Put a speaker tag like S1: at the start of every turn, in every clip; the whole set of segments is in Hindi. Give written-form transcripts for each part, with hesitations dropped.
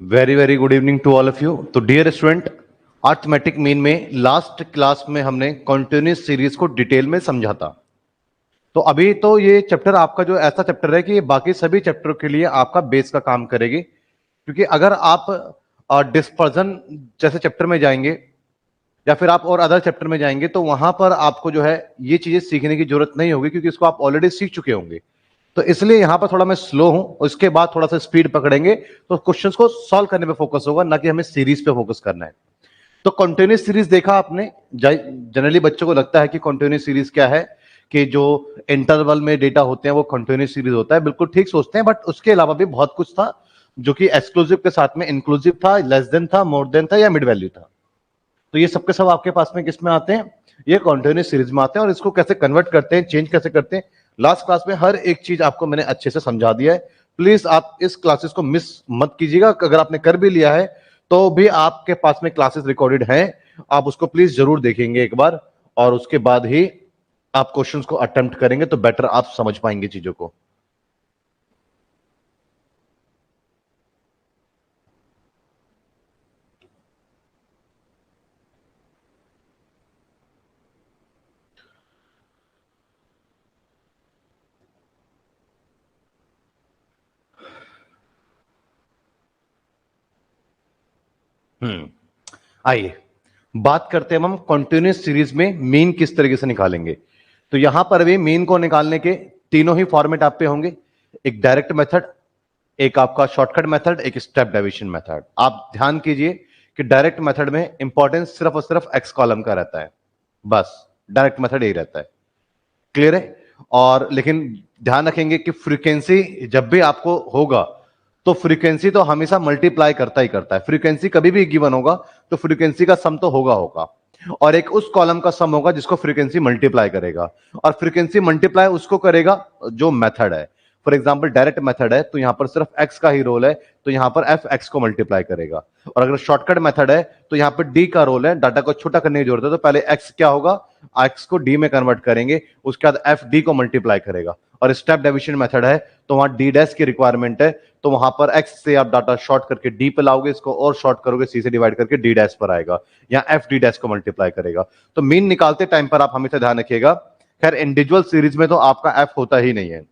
S1: Very very good evening to all of you. तो डियर स्टूडेंट, अर्थमेटिक मीन में लास्ट क्लास में हमने कॉन्टिन्यूस सीरीज को डिटेल में समझा था। तो अभी तो ये चैप्टर आपका जो ऐसा चैप्टर है कि ये बाकी सभी चैप्टरों के लिए आपका बेस का काम करेगी, क्योंकि अगर आप डिस्पर्जन जैसे चैप्टर में जाएंगे या फिर आप और अदर चैप्टर में जाएंगे तो वहां पर आपको जो है ये चीजें सीखने की जरूरत नहीं होगी, क्योंकि इसको आप ऑलरेडी सीख चुके होंगे। तो इसलिए यहां पर थोड़ा मैं स्लो हूं, उसके बाद थोड़ा सा स्पीड पकड़ेंगे तो क्वेश्चंस को सॉल्व करने पे फोकस होगा, ना कि हमें सीरीज पे फोकस करना है। तो कंटिन्यूस सीरीज देखा आपने। जनरली बच्चों को लगता है कि कंटिन्यूस सीरीज क्या है, कि जो इंटरवल में डेटा होते हैं वो कंटिन्यूस सीरीज होता है। बिल्कुल ठीक सोचते हैं, बट उसके अलावा भी बहुत कुछ था जो कि एक्सक्लूसिव के साथ में इंक्लूसिव था, लेस देन था, मोर देन था या मिड वैल्यू था। तो ये सबके सब आपके पास में किस में आते हैं? ये कॉन्टिन्यूस सीरीज में आते हैं। और इसको कैसे कन्वर्ट करते हैं, चेंज कैसे करते हैं, लास्ट क्लास में हर एक चीज आपको मैंने अच्छे से समझा दिया है। प्लीज आप इस क्लासेस को मिस मत कीजिएगा। अगर आपने कर भी लिया है तो भी आपके पास में क्लासेस रिकॉर्डेड हैं, आप उसको प्लीज जरूर देखेंगे एक बार, और उसके बाद ही आप क्वेश्चंस को अटेम्प्ट करेंगे तो बेटर आप समझ पाएंगे चीजों को। आइए बात करते हैं हम कंटिन्यूस सीरीज में मीन किस तरीके से निकालेंगे। तो यहां पर भी मीन को निकालने के तीनों ही फॉर्मेट आप पे होंगे। एक डायरेक्ट मेथड, एक आपका शॉर्टकट मेथड, एक स्टेप डेविएशन मेथड। आप ध्यान कीजिए कि डायरेक्ट मेथड में इंपॉर्टेंस सिर्फ और सिर्फ एक्स कॉलम का रहता है, बस डायरेक्ट मेथड यही रहता है। क्लियर है? और लेकिन ध्यान रखेंगे कि फ्रीक्वेंसी जब भी आपको होगा तो फ्रीक्वेंसी तो हमेशा मल्टीप्लाई करता ही करता है। फ्रीक्वेंसी कभी भी गिवन होगा तो फ्रीक्वेंसी का सम तो होगा होगा, और एक उस कॉलम का सम होगा जिसको फ्रीक्वेंसी मल्टीप्लाई करेगा, और फ्रीक्वेंसी मल्टीप्लाई उसको करेगा जो मेथड है। फॉर एग्जांपल डायरेक्ट मेथड है तो यहां पर सिर्फ एक्स का ही रोल है, तो यहां पर एफ एक्स को मल्टीप्लाई करेगा। और अगर शॉर्टकट मेथड है तो यहां पर डी का रोल है, डाटा को छोटा करने की जरूरत है, तो पहले एक्स क्या होगा, एक्स को डी में कन्वर्ट करेंगे, उसके बाद एफ डी को मल्टीप्लाई करेगा। और स्टेप डिवीजन मेथड है तो वहां डी डैश की रिक्वायरमेंट है, तो वहां पर एक्स से आप डाटा शॉर्ट करके डी पे लाओगे, इसको और शॉर्ट करोगे सी से डिवाइड करके डी डैश पर आएगा, या एफ डी डैश को मल्टीप्लाई करेगा। तो मीन निकालते टाइम पर आप हमेशा ध्यान रखिएगा। खैर इंडिविजुअल सीरीज में तो आपका एफ होता ही नहीं है,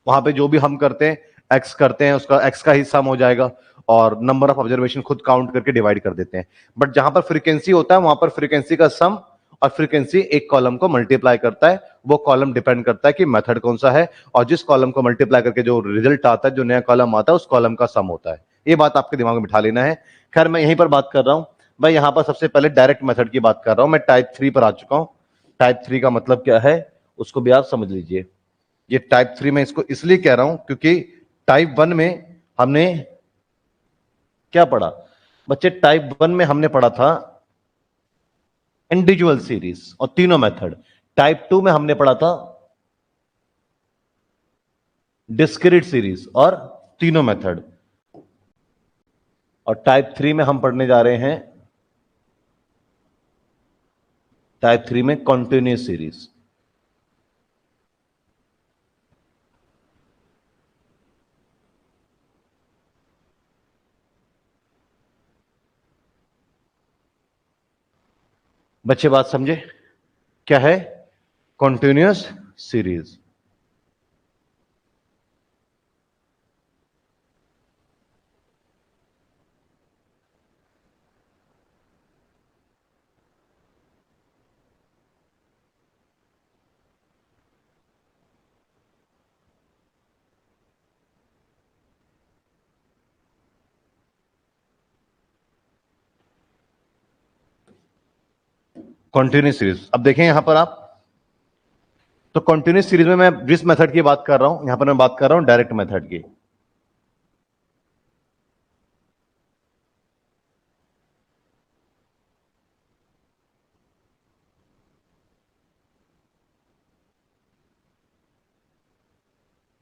S1: वहां पे जो भी हम करते हैं एक्स करते हैं, उसका एक्स का ही सम हो जाएगा, और नंबर ऑफ ऑब्जर्वेशन खुद काउंट करके डिवाइड कर देते हैं। बट जहां पर फ्रीक्वेंसी होता है वहां पर फ्रीक्वेंसी का सम और फ्रीक्वेंसी एक कॉलम को मल्टीप्लाई करता है। वो कॉलम डिपेंड करता है कि मेथड कौन सा है, और जिस कॉलम को मल्टीप्लाई करके जो रिजल्ट आता है, जो नया कॉलम आता है, उस कॉलम का सम होता है। ये बात आपके दिमाग में बिठा लेना है। खैर मैं यहीं पर बात कर रहा हूं भाई, यहां पर सबसे पहले डायरेक्ट मेथड की बात कर रहा हूं। मैं टाइप 3 पर आ चुका हूं। टाइप 3 का मतलब क्या है उसको भी आप समझ लीजिए। ये टाइप 3 में इसको इसलिए कह रहा हूं क्योंकि टाइप 1 में हमने क्या पढ़ा बच्चे? टाइप 1 में हमने पढ़ा था इंडिविजुअल सीरीज और तीनों मेथड। टाइप 2 में हमने पढ़ा था डिस्क्रीट सीरीज और तीनों मेथड। और टाइप 3 में हम पढ़ने जा रहे हैं टाइप 3 में कॉन्टिन्यूस सीरीज। बच्चे बात समझे? क्या है कॉन्टिन्यूस सीरीज? कॉन्टिन्यूस सीरीज अब देखें यहां पर आप। तो कॉन्टिन्यूस सीरीज में मैं जिस मेथड की बात कर रहा हूं, यहां पर मैं बात कर रहा हूं डायरेक्ट मेथड की।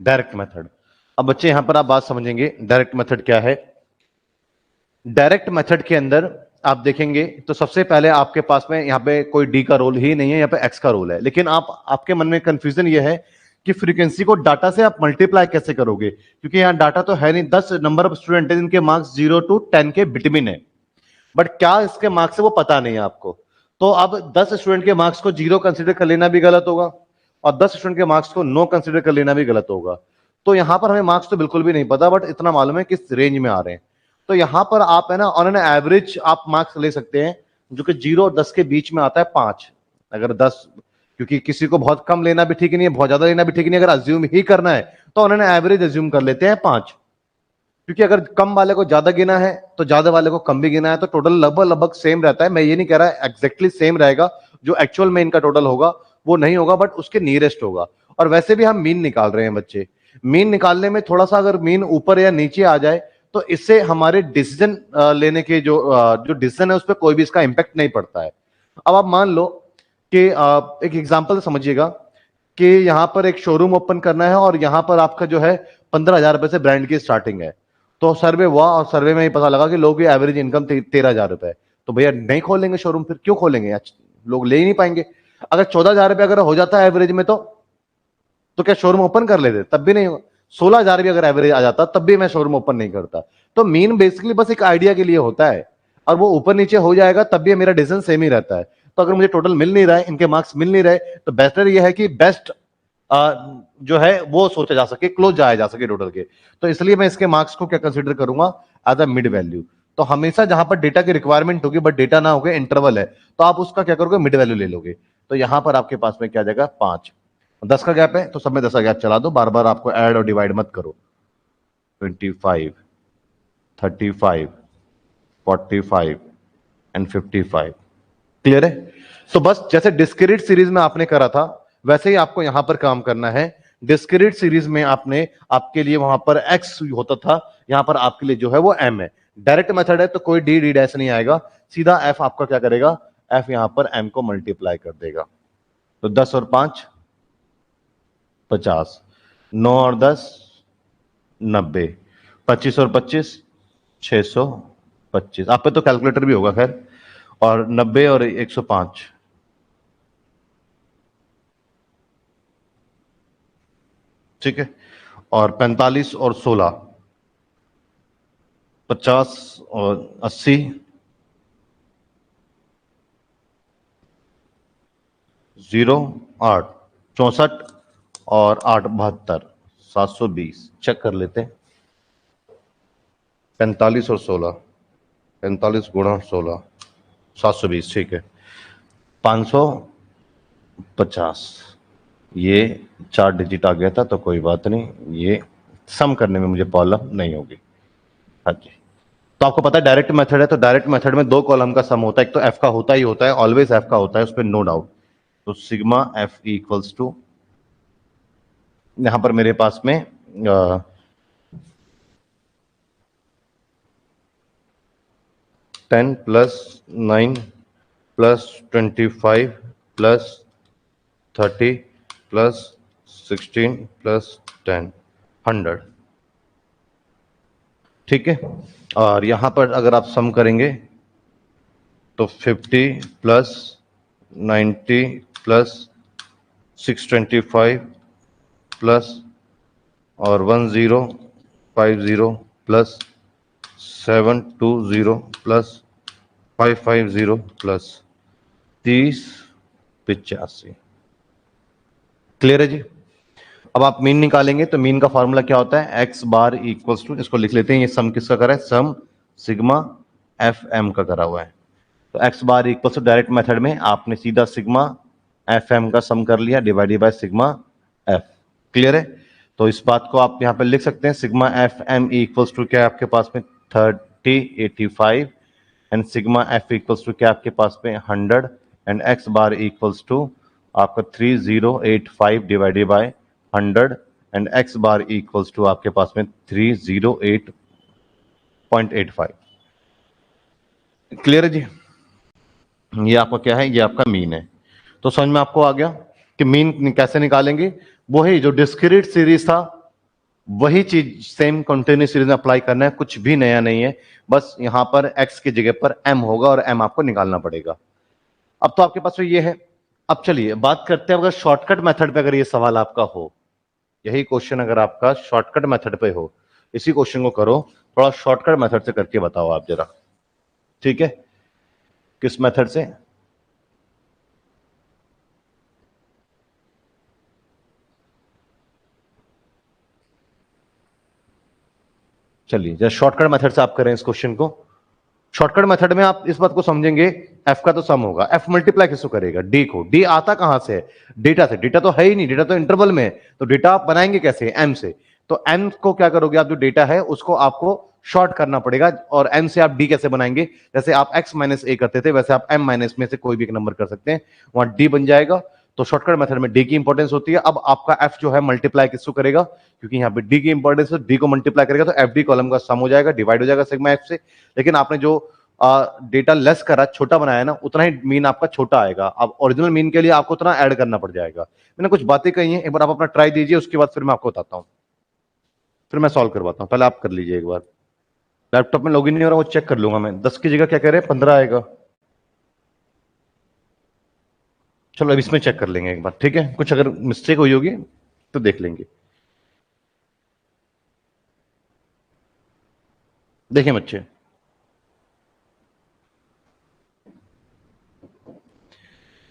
S1: Direct method. अब बच्चे यहां पर आप बात समझेंगे डायरेक्ट मेथड क्या है। डायरेक्ट मेथड के अंदर आप देखेंगे तो सबसे पहले आपके पास में यहां पे कोई डी का रोल ही नहीं है, यहां पे एक्स का रोल है। लेकिन आप आपके मन में कंफ्यूजन ये है कि फ्रीक्वेंसी को डाटा से आप मल्टीप्लाई कैसे करोगे, क्योंकि यहाँ डाटा तो है नहीं, 10 नंबर ऑफ स्टूडेंट है जिनके मार्क्स 0 to 10 के बिटवीन है, बट क्या इसके मार्क्स है वो पता नहीं है आपको। तो अब 10 स्टूडेंट के मार्क्स को 0 कंसिडर कर लेना भी गलत होगा और 10 स्टूडेंट के मार्क्स को नो कंसिडर कर लेना भी गलत होगा। तो यहां पर हमें मार्क्स तो बिल्कुल भी नहीं पता, बट इतना मालूम है किस रेंज में आ रहे हैं। तो यहां पर आप है ना ऑन एन एवरेज आप मार्क्स ले सकते हैं, जो कि 0 और 10 के बीच में आता है 5। अगर 10, क्योंकि किसी को बहुत कम लेना भी ठीक नहीं है, बहुत ज्यादा लेना भी ठीक नहीं है, अगर अज्यूम ही करना है तो ऑन एन एवरेज अज्यूम कर लेते हैं 5, क्योंकि अगर कम वाले को ज्यादा गिना है तो ज्यादा वाले को कम भी गिना है, तो टोटल लगभग लगभग सेम रहता है। मैं ये नहीं कह रहा एग्जैक्टली सेम रहेगा, जो एक्चुअल में इनका टोटल होगा वो नहीं होगा, बट उसके नियरेस्ट होगा। और वैसे भी हम मीन निकाल रहे हैं बच्चे, मीन निकालने में थोड़ा सा अगर मीन ऊपर या नीचे आ जाए तो इससे हमारे डिसीजन लेने के जो डिसीजन है उस पर कोई भी इसका इंपैक्ट नहीं पड़ता है। अब आप मान लो कि एक एग्जाम्पल समझिएगा कि यहां पर एक शोरूम ओपन करना है और यहां पर आपका जो है 15,000 रुपए से ब्रांड की स्टार्टिंग है। तो सर्वे हुआ और सर्वे में ही पता लगा कि लोगों की एवरेज इनकम 13,000 रुपए है। तो भैया नहीं खोलेंगे शोरूम, फिर क्यों खोलेंगे यार, लोग ले ही नहीं पाएंगे। अगर 14,000 रुपए अगर हो जाता है एवरेज में तो क्या शोरूम ओपन कर लेते, तब भी नहीं होगा। 16,000 भी अगर एवरेज आ जाता तब भी मैं शोरूम ओपन नहीं करता। तो मीन बेसिकली बस एक आइडिया के लिए होता है, और वो ऊपर नीचे हो जाएगा तब भी मेरा डिसीजन सेम ही रहता है। तो अगर मुझे टोटल मिल नहीं रहा है, इनके मार्क्स मिल नहीं रहे, तो बेटर यह है कि बेस्ट जो है वो सोचा जा सके, क्लोज जाया जा सके टोटल के। तो इसलिए मैं इसके मार्क्स को क्या कंसीडर करूंगा, एज अ मिड वैल्यू। तो हमेशा जहां पर डेटा की रिक्वायरमेंट होगी बट डेटा ना होगा, इंटरवल है, तो आप उसका क्या करोगे, मिड वैल्यू ले लोगे। तो यहां पर आपके पास में क्या आ जाएगा, 5। 10 का गैप है तो सब में 10 का गैप चला दो, बार बार आपको ऐड और डिवाइड मत करो। 25, 35, 45 एंड 55। क्लियर है। तो बस जैसे डिस्क्रीट सीरीज में आपने करा था वैसे ही आपको यहां पर काम करना है। डिस्क्रीट सीरीज में आपने आपके लिए वहां पर x होता था, यहां पर आपके लिए जो है वो m है। डायरेक्ट मेथड है तो कोई डी डैश नहीं आएगा, सीधा f आपका क्या करेगा, f यहां पर m को मल्टीप्लाई कर देगा। तो 10 और 5 50, 9 और 10 90, 25 और 25 625। आप पे तो कैलकुलेटर भी होगा खैर। और 90 और 105, ठीक है। और 45 और 16, 50 और 80, 0 8 64 और 8 72, 720। चेक कर लेते हैं। 45 और 16, 45 गुणा 16, 720, ठीक है। 550, ये 4 डिजिट आ गया था तो कोई बात नहीं, ये सम करने में मुझे प्रॉब्लम नहीं होगी। हाँ जी। तो आपको पता है डायरेक्ट मेथड है, तो डायरेक्ट मेथड में 2 कॉलम का सम होता है, एक तो एफ का होता ही होता है, ऑलवेज एफ का होता है, उस पर नो डाउट। तो सिग्मा एफ इक्वल्स टू, यहां पर मेरे पास में 10 plus 9 plus 25 plus 30 plus 16 plus 10 100, ठीक है। और यहां पर अगर आप सम करेंगे तो 50 प्लस 90 प्लस 625 प्लस और 1050 प्लस 720 प्लस 550 प्लस 3085। क्लियर है जी। अब आप मीन निकालेंगे तो मीन का फॉर्मूला क्या होता है, एक्स बार इक्वल्स टू, इसको लिख लेते हैं, ये सम किसका करा है, सम सिग्मा एफ एम का करा हुआ है। तो x bar equals to direct method में आपने सीधा सिग्मा एफ एम का सम कर लिया divided by sigma F. Clear है। तो इस बात को आप यहां पर लिख सकते हैं, sigma f m equals to क्या है आपके पास में 3085 and sigma f equals to क्या आपके पास में 100 and x bar equals to आपका 3085 divided by 100 and x bar equals to आपके पास में 308.85। क्लियर है जी। ये आपका क्या है, ये आपका मीन है। तो समझ में आपको आ गया कि मीन कैसे निकालेंगे। वही जो डिस्क्रीट सीरीज था वही चीज सेम कंटिन्यूस सीरीज में अप्लाई करना है, कुछ भी नया नहीं है। बस यहां पर x की जगह पर m होगा और m आपको निकालना पड़ेगा। अब तो आपके पास ये है। अब चलिए बात करते हैं अगर शॉर्टकट मेथड पे अगर ये सवाल आपका हो यही क्वेश्चन अगर आपका शॉर्टकट मेथड पे हो, इसी क्वेश्चन को करो, थोड़ा शॉर्टकट मेथड से करके बताओ आप जरा, ठीक है? किस मेथड से? चलिए जरा शॉर्टकट मेथड से आप करें इस क्वेश्चन को। शॉर्टकट मेथड में आप इस बात को समझेंगे, एफ का तो सम होगा, एफ मल्टीप्लाई किसको करेगा? डी को। डी आता कहां से है? डेटा से। डेटा तो है ही नहीं, डेटा तो इंटरवल में है, तो डेटा आप बनाएंगे कैसे? एम से। तो एम को क्या करोगे आप, जो डेटा है उसको आपको शॉर्ट करना पड़ेगा, और एम से आप डी कैसे बनाएंगे? जैसे आप एक्स माइनस ए करते थे, वैसे आप एम माइनस में से कोई भी एक नंबर कर सकते हैं, वहां डी बन जाएगा। तो शॉर्टकट मेथड में डी की इंपॉर्टेंस होती है। अब आपका एफ जो है मल्टीप्लाई किसको करेगा? क्योंकि यहाँ पे डी की इंपॉर्टेंस है, डी को मल्टीप्लाई करेगा तो एफ डी कॉलम का सम हो जाएगा, डिवाइड हो जाएगा सिग्मा एफ से। लेकिन आपने जो डेटा लेस करा, छोटा बनाया ना, उतना ही मीन आपका छोटा आएगा। अब ओरिजिनल मीन के लिए आपको उतना ऐड करना पड़ जाएगा। मैंने कुछ बातें कही हैं, एक बार आप अपना ट्राई दीजिए, उसके बाद फिर मैं आपको बताता हूं, फिर मैं सॉल्व करवाता हूं। पहले आप कर लीजिए एक बार। लैपटॉप में लॉगिन नहीं हो रहा, वो चेक कर लूंगा मैं। 10 की जगह क्या कह रहे हैं, 15 आएगा। चलो अब इसमें चेक कर लेंगे एक बार, ठीक है? कुछ अगर मिस्टेक हुई होगी तो देख लेंगे। देखिए बच्चे,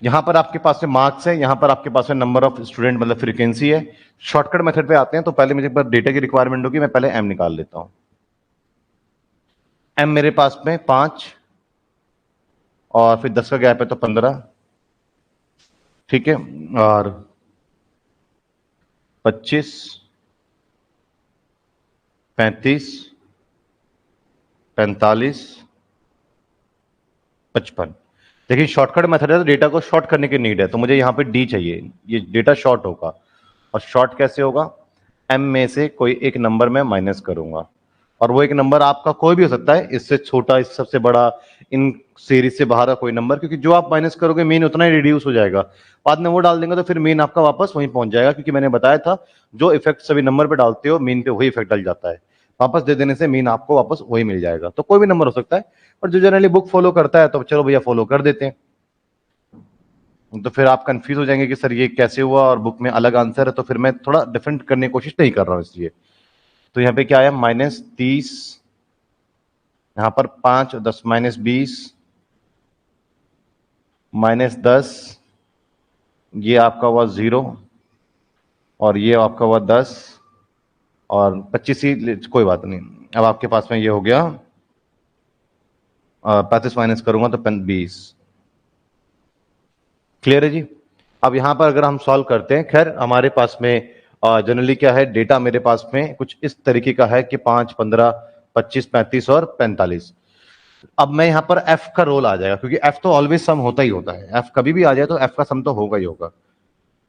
S1: यहां पर आपके पास में मार्क्स है, यहां पर आपके पास में नंबर ऑफ स्टूडेंट मतलब फ्रीक्वेंसी है। शॉर्टकट मेथड पे आते हैं तो पहले मुझे एक बार डेटा की रिक्वायरमेंट होगी, मैं पहले एम निकाल लेता हूं। एम मेरे पास में 5 और फिर 10 का गैप है तो 15, ठीक है? और 25, 35, 45, 55। देखिए शॉर्टकट मेथड है तो डेटा को शॉर्ट करने की नीड है, तो मुझे यहां पे डी चाहिए, ये डेटा शॉर्ट होगा। और शॉर्ट कैसे होगा? एम में से कोई एक नंबर मैं माइनस करूंगा, और वो एक नंबर आपका कोई भी हो सकता है, इससे छोटा, इससे सबसे बड़ा, इन सीरीज से बाहर का कोई नंबर, क्योंकि जो आप माइनस करोगे मीन उतना ही रिड्यूस हो जाएगा। बाद में वो डाल देंगे तो फिर मीन आपका वापस वहीं पहुंच जाएगा, क्योंकि मैंने बताया था जो इफेक्ट सभी नंबर पे डालते हो मीन पे वही इफेक्ट डल जाता है। वापस दे देने से मीन आपको वापस वही मिल जाएगा। तो कोई भी नंबर हो सकता है, और जो जनरली बुक फॉलो करता है तो चलो भैया फॉलो कर देते हैं। तो फिर आप कंफ्यूज हो जाएंगे कि सर ये कैसे हुआ और बुक में अलग आंसर है, तो फिर मैं थोड़ा डिफरेंट करने की कोशिश नहीं कर रहा हूं इसलिए। तो यहाँ पे क्या आया, -30, यहां पर 5 और 10 -20, -10, ये आपका हुआ 0, और ये आपका हुआ 10, और 25 ही, कोई बात नहीं। अब आपके पास में ये हो गया 35 माइनस करूंगा तो 20। क्लियर है जी? अब यहां पर अगर हम सॉल्व करते हैं, खैर हमारे पास में जनरली क्या है, डेटा मेरे पास में कुछ इस तरीके का है कि 5, 15, 25, 35 और 45। अब मैं यहां पर एफ का रोल आ जाएगा, क्योंकि एफ तो ऑलवेज सम होता ही होता है, एफ कभी भी आ जाए तो एफ का सम तो होगा ही होगा।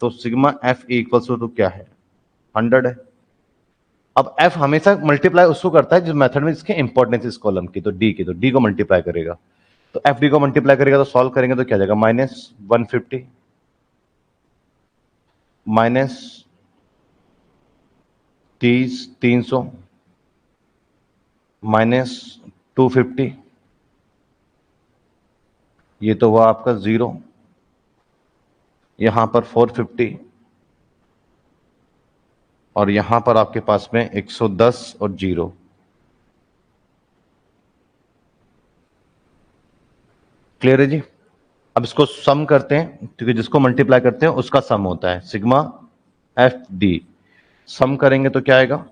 S1: तो सिग्मा एफ इक्वल्स टू क्या है, 100 है। अब एफ हमेशा मल्टीप्लाई उसको करता है जिस मेथड में इसके इंपॉर्टेंस इस कॉलम की, तो डी की, तो डी को मल्टीप्लाई करेगा। तो एफ डी को मल्टीप्लाई करेगा, तो सॉल्व करेंगे तो क्या जाएगा, -150, -30, 300, -250, ये तो हुआ आपका 0, यहां पर 450, और यहां पर आपके पास में 110 और 0। क्लियर है जी? अब इसको सम करते हैं, क्योंकि जिसको मल्टीप्लाई करते हैं उसका सम होता है, सिग्मा एफ डी। सम करेंगे तो क्या आएगा,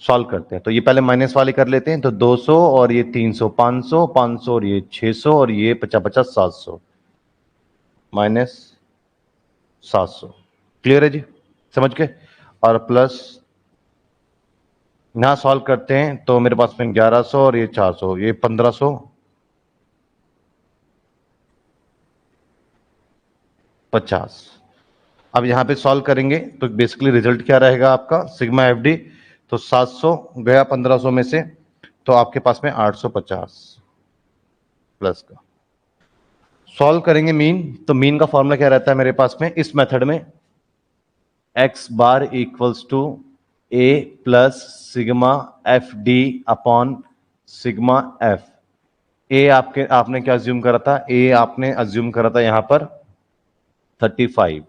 S1: सॉल्व करते हैं तो ये पहले माइनस वाले कर लेते हैं, तो 200 और ये 300, 500, 500 और ये 600 और ये 50, 50, 700, -700। क्लियर है जी? समझ के? और प्लस यहां सॉल्व करते हैं तो मेरे पास में 1100 और ये 400, ये 1500, 50। अब यहां पे सॉल्व करेंगे तो बेसिकली रिजल्ट क्या रहेगा आपका, सिग्मा एफ डी। तो 700 गया 1500 में से, तो आपके पास में 850 प्लस का। सॉल्व करेंगे मीन, तो मीन का फॉर्मूला क्या रहता है मेरे पास में इस मेथड में, x bar equals to A plus sigma F D upon sigma F. A आपने क्या अज्यूम करा था, ए आपने अज्यूम करा था यहां पर 35,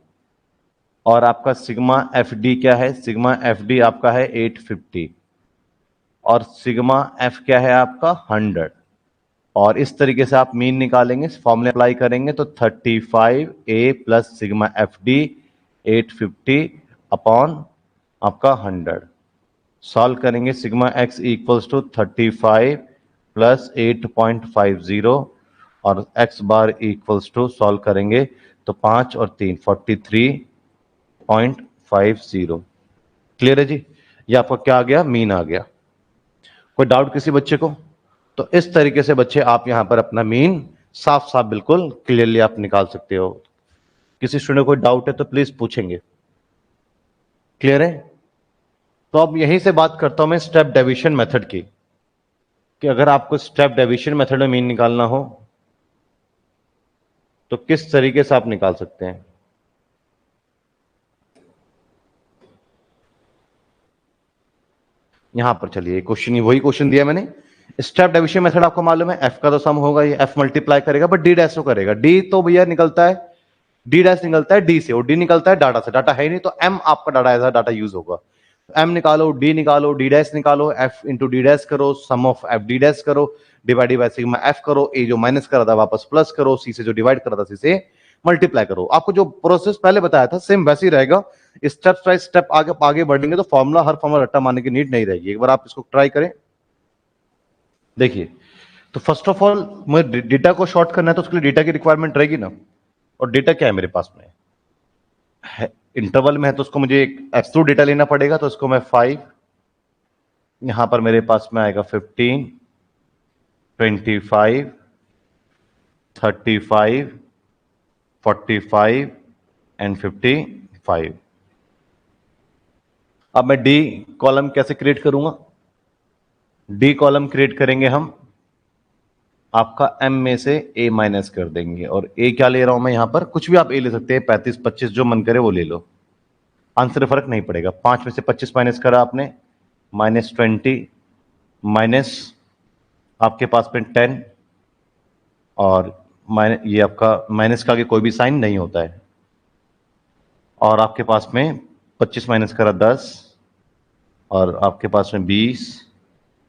S1: और आपका सिग्मा एफ डी क्या है, सिग्मा एफ डी आपका है 850 और सिग्मा एफ क्या है आपका 100। और इस तरीके से आप मीन निकालेंगे, फॉर्मूला अप्लाई करेंगे तो 35A plus sigma F d 850 upon आपका 100। सॉल्व करेंगे sigma x equals to 35 plus 8.50 और x bar equals to solve करेंगे तो 5 और 3 43.50। क्लियर है जी, ये आपका क्या आ गया, मीन आ गया। कोई डाउट किसी बच्चे को? तो इस तरीके से बच्चे आप यहां पर अपना मीन साफ साफ बिल्कुल क्लियरली आप निकाल सकते हो। किसी स्टूडेंट को कोई डाउट है तो प्लीज पूछेंगे। क्लियर है? तो अब यहीं से बात करता हूं मैं स्टेप डेविएशन मेथड की, कि अगर आपको स्टेप डेविएशन मेथड में मीन निकालना हो तो किस तरीके से आप निकाल सकते हैं। यहां पर चलिए क्वेश्चन, वही क्वेश्चन दिया मैंने। स्टेप डेविएशन मेथड आपको मालूम है, एफ का तो सम होगा, ये एफ मल्टीप्लाई करेगा बट डी डैश तो करेगा। डी तो भैया निकलता है, डी डैश निकलता है डी से, और डी निकलता है डाटा से। डाटा है नहीं तो एम आपका डाटा ऐसा डाटा यूज होगा। एम निकालो, डी निकालो, डी डैश निकालो, एफ इंटू डी डैश करो, सम ऑफ एफ डी डैश करो, डिवाइडेड बाय सिग्मा एफ करो, ए जो माइनस कर रहा था वापस प्लस करो, सी से जो डिवाइड कर रहा था सी से मल्टीप्लाई करो। आपको जो प्रोसेस पहले बताया था सेम वैसे ही रहेगा। स्टेप बाय स्टेप आगे बढ़ेंगे तो फॉर्मूला, हर फॉर्मूला रट्टा मारने की नीड नहीं रहेगी। एक बार आप इसको ट्राई करें, देखिए। तो फर्स्ट ऑफ ऑल मुझे डेटा को शॉर्ट करना है तो उसके लिए डेटा की रिक्वायरमेंट रहेगी ना। और डेटा क्या है मेरे पास में है, इंटरवल में है तो उसको मुझे एक एब्सोल्यूट डेटा लेना पड़ेगा। तो इसको मैं 5, यहां पर मेरे पास में आएगा 15, 25, 35, 45 एंड 55। अब मैं डी कॉलम कैसे क्रिएट करूंगा? डी कॉलम क्रिएट करेंगे हम आपका एम में से ए माइनस कर देंगे। और ए क्या ले रहा हूं मैं यहां पर, कुछ भी आप ए ले सकते हैं, 35, 25 जो मन करे वो ले लो, आंसर फर्क नहीं पड़ेगा। 5 में से 25 माइनस करा आपने, -20 माइनस आपके पास में 10 और ये आपका माइनस का आगे कोई भी साइन नहीं होता है। और आपके पास में 25 माइनस करा 10 और आपके पास में 20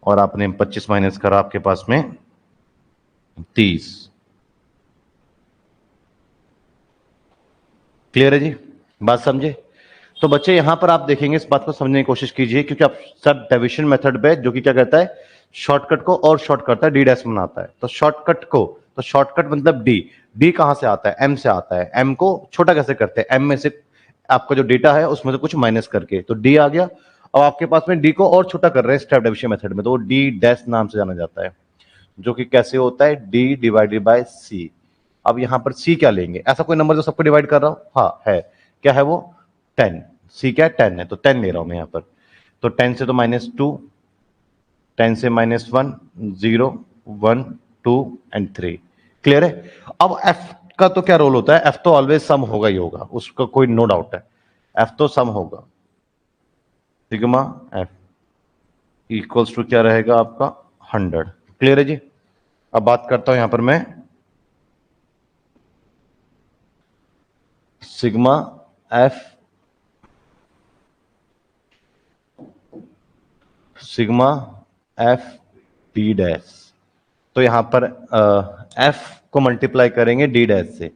S1: और आपने 25 माइनस करा आपके पास में 30। क्लियर है जी, बात समझे? तो बच्चे यहां पर आप देखेंगे, इस बात को समझने की कोशिश कीजिए, क्योंकि आप सब डिविजन मेथड पे जो कि क्या कहता है, शॉर्टकट को और शॉर्ट करता है, डी डैश बनाता है। तो शॉर्टकट को, तो शॉर्टकट मतलब डी। डी कहां से आता है? एम से आता है। एम को छोटा कैसे करते हैं? एम में से आपका जो डेटा है उसमें से कुछ माइनस करके, तो डी आ गया। अब आपके पास में डी को और छोटा कर रहे हैं स्टेप डिविजन मेथड में, तो वो डी डैश नाम से जाना जाता है, जो कि कैसे होता है, डी डिवाइडेड बाय सी। अब यहां पर सी क्या लेंगे? ऐसा कोई नंबर जो सबको डिवाइड कर रहा हूं? हाँ है, क्या है वो? 10। सी क्या है? 10 है, तो 10 ले रहा हूं मैं यहां पर। तो 10 से तो -2, 10 से -1, 0, 1, 2 एंड 3। क्लियर है? अब एफ का तो क्या रोल होता है? एफ तो ऑलवेज सम होगा ही होगा, उसका कोई नो डाउट है, एफ तो सम होगा। सिग्मा एफ इक्वल्स टू क्या रहेगा आपका? 100। क्लियर है जी? अब बात करता हूं यहां पर मैं sigma F, sigma F D dash. तो यहां पर एफ को मल्टीप्लाई करेंगे डी डैश से,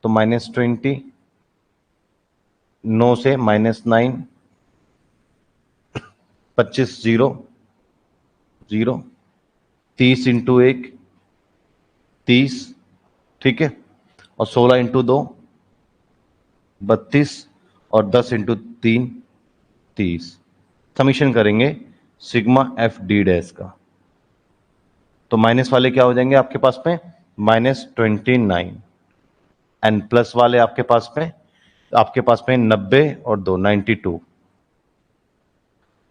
S1: तो -20, 9 से -9, 25, 0, 0, 30 इंटू 1, 30, ठीक है, और 16 इंटू 2, 32, और 10 इंटू 3, 30। समीशन करेंगे सिग्मा एफ डी डैश का, तो माइनस वाले क्या हो जाएंगे आपके पास में? -29 एंड प्लस वाले आपके पास में 90 और 2, 92।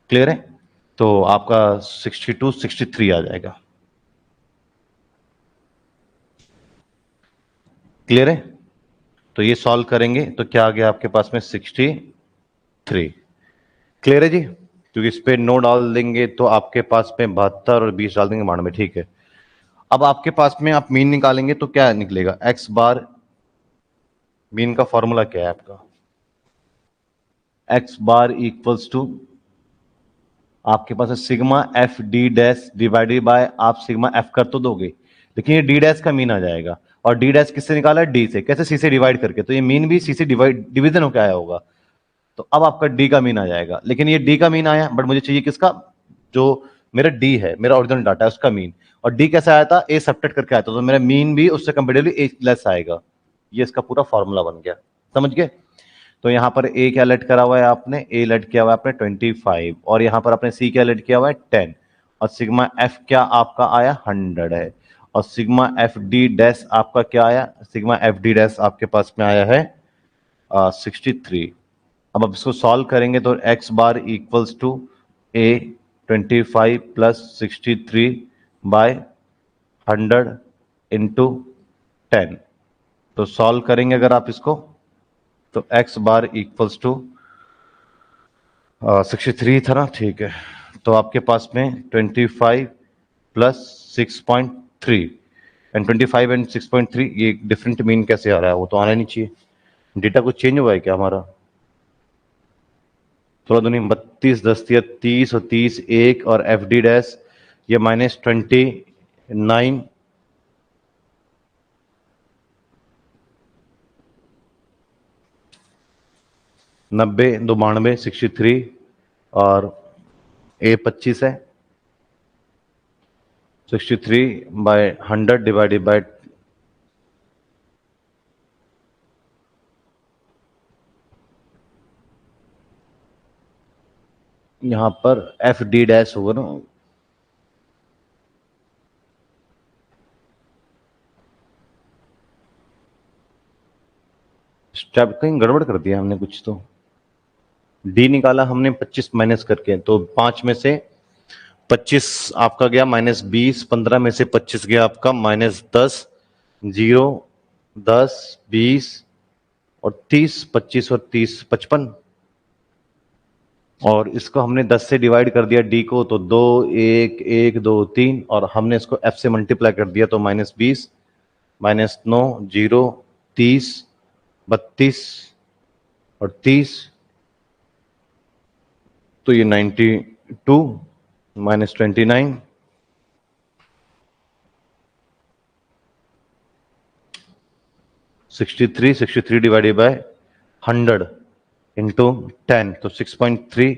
S1: क्लियर है? तो आपका 62, 63 आ जाएगा। क्लियर है? तो ये सॉल्व करेंगे तो क्या आ गया आपके पास में? 63। क्लियर है जी? क्योंकि इस पे नो डाल देंगे तो आपके पास में 72 और 20 डाल देंगे 92। ठीक है, अब आपके पास में आप मीन निकालेंगे तो क्या निकलेगा? एक्स बार मीन का फॉर्मूला क्या है आपका? एक्स बार इक्वल्स टू आपके पास है sigma F D dash divided by, आप सिग्मा एफ कर तो दोगे लेकिन ये डी डैश का मीन आ जाएगा, और डी डैश किससे निकाला है, डी से, कैसे, सी से डिवाइड करके, तो ये मीन भी सी से डिवीजन होकर आया होगा, तो अब आपका डी का मीन आ जाएगा। लेकिन ये डी का मीन आया, बट मुझे चाहिए किसका, जो मेरा डी है, मेरा ओरिजिनल डाटा है उसका मीन, और डी कैसे आया था, ए सब्ट्रैक्ट करके आया था, तो मेरा मीन भी उससे कंपेरेटिवली ए लेस आएगा। ये इसका पूरा फॉर्मूला बन गया, समझ गए। तो यहां पर ए क्या लेट करा हुआ है आपने, ए लेट किया हुआ है आपने 25, और यहां पर आपने सी क्या लेट किया हुआ है 10, और सिग्मा एफ क्या आपका आया 100 है, और सिग्मा एफ डी डैश आपका क्या आया, सिग्मा एफ डी डैश आपके पास में आया है 63। अब आप इसको सॉल्व करेंगे तो x bar equals to a 25 plus 63 by 100 into 10, तो सॉल्व करेंगे अगर आप इसको तो एक्स बार इक्वल्स टू 63 था ना, ठीक है, तो आपके पास में 25 प्लस 6.3 एंड 25 एंड 6.3, ये डिफरेंट मीन कैसे आ रहा है, वो तो आना नहीं चाहिए, डेटा कुछ चेंज हुआ है क्या हमारा, थोड़ा दूनी 32 10 30 और 30 1 और एफ डी डैश ये -29 90 2 92 63 और ए 25 है 63 बाय 100 डिवाइडेड बाय यहां पर एफ डी डैश होगा ना, स्टेप कहीं गड़बड़ कर दिया हमने कुछ, तो डी निकाला हमने 25 माइनस करके, तो 5 में से 25 आपका गया -20, 15 में से 25 गया आपका -10, 0 10 20 और 30, 25 और 30 55, और इसको हमने 10 से डिवाइड कर दिया डी को, तो 2 1 1 2 3, और हमने इसको एफ से मल्टीप्लाई कर दिया, तो -20 -9 0 30 32 और 30, तो ये 92 -29 63 डिवाइडेड बाय 100 इंटू 10, तो 6.3,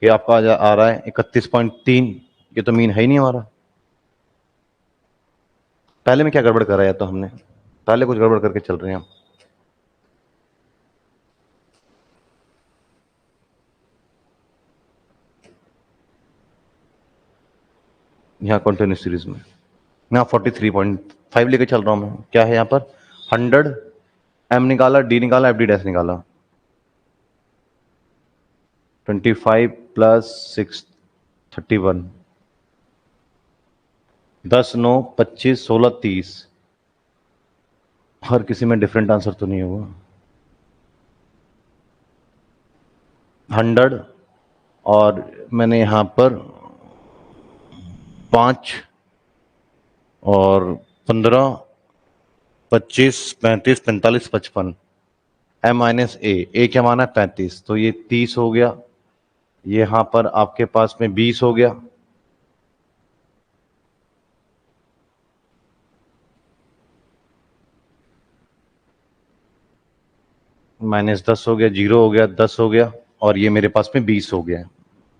S1: ये आपका आ रहा है 31.3, ये तो मीन है ही नहीं हमारा। पहले में क्या गड़बड़ कर रहा है, तो हमने पहले कुछ गड़बड़ करके चल रहे हैं हम। यहाँ कंटिन्यूस सीरीज में यहाँ 43.5 लेके चल रहा हूं मैं, क्या है यहाँ पर 100 एम निकाला, डी निकाला, एफ डी डैश निकाला, 25 प्लस 6 31 10 9 25 16 30, हर किसी में डिफरेंट आंसर तो नहीं होगा। 100 और मैंने यहां पर 5 और 15 25 35 45 55, एम माइनस ए क्या माना है 35, तो ये 30 हो गया, ये यहां पर आपके पास में 20 हो गया, -10 हो गया, 0 हो गया, 10 हो गया, और ये मेरे पास में 20 हो गया।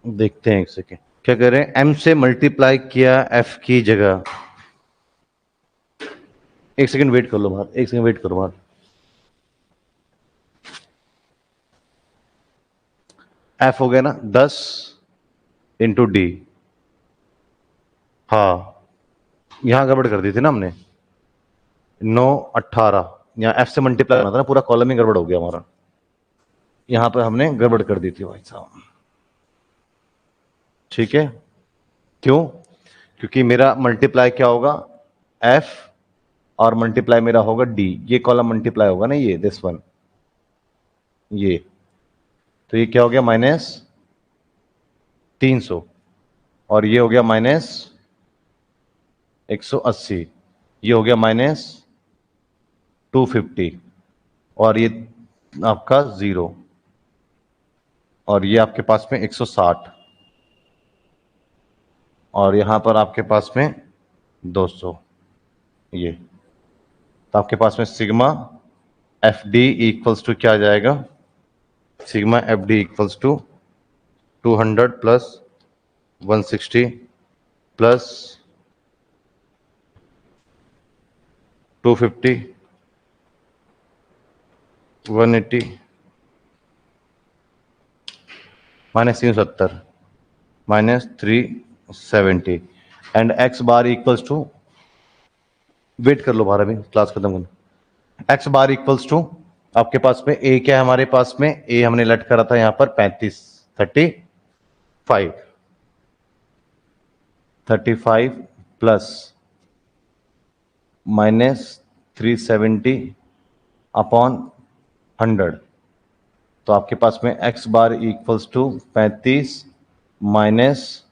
S1: देखते हैं एक सेकेंड क्या करें, एम से मल्टीप्लाई किया एफ की जगह, एक सेकंड वेट कर लो बाहर, एक सेकंड वेट करो बाहर, एफ हो गया ना 10 इंटू डी, हाँ यहां गड़बड़ कर दी थी ना हमने, 9 18, यहां एफ से मल्टीप्लाई करना था ना, पूरा कॉलम ही गड़बड़ हो गया हमारा, यहां पर हमने गड़बड़ कर दी थी भाई साहब, ठीक है, क्यों, क्योंकि मेरा मल्टीप्लाई क्या होगा एफ और मल्टीप्लाई मेरा होगा डी, ये कॉलम मल्टीप्लाई होगा ना, ये दिस वन, ये तो ये क्या हो गया -300, और ये हो गया -180, ये हो गया -250, और ये आपका 0, और ये आपके पास में 160 और यहां पर आपके पास में 200, ये तो आपके पास में sigma F d equals to क्या आ जाएगा, sigma F d equals to 200 plus 160 plus 250 180 minus 370 minus 370 and x bar equals to, wait कर लो 12 मिनट क्लास खत्म करना, एक्स बार इक्वल्स टू आपके पास में ए क्या है हमारे पास में, ए हमने लट करा था यहां पर 35 प्लस माइनस 370 अपॉन 100, तो आपके पास में x bar equals to 35 minus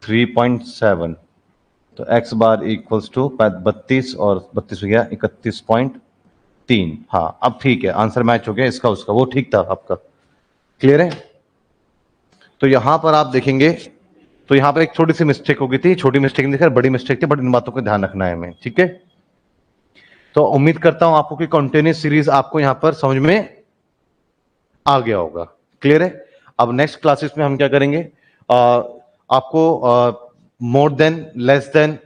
S1: 3.7, तो एक्स बार इक्वल्स टू 32 और 32 हो गया 31.3। हाँ अब ठीक है, आंसर मैच हो गया इसका उसका, वो ठीक था आपका, क्लियर है। तो यहां पर आप देखेंगे तो यहां पर एक छोटी सी मिस्टेक हो गई थी, छोटी मिस्टेक नहीं, बड़ी मिस्टेक थी, बट इन बातों को ध्यान रखना है हमें, ठीक है। तो उम्मीद करता हूं आपको कि कंटिन्यूस सीरीज आपको यहां पर समझ में आ गया होगा, क्लियर है। अब नेक्स्ट क्लासेस में हम क्या करेंगे, आपको मोर देन, लेस देन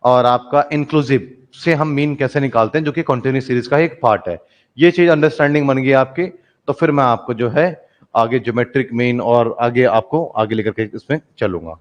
S1: और आपका इंक्लूसिव से हम मीन कैसे निकालते हैं, जो कि कंटिन्यूस सीरीज का एक पार्ट है। ये चीज अंडरस्टैंडिंग बन गई आपकी, तो फिर मैं आपको जो है आगे ज्योमेट्रिक मीन और आगे आपको आगे लेकर के इसमें चलूंगा।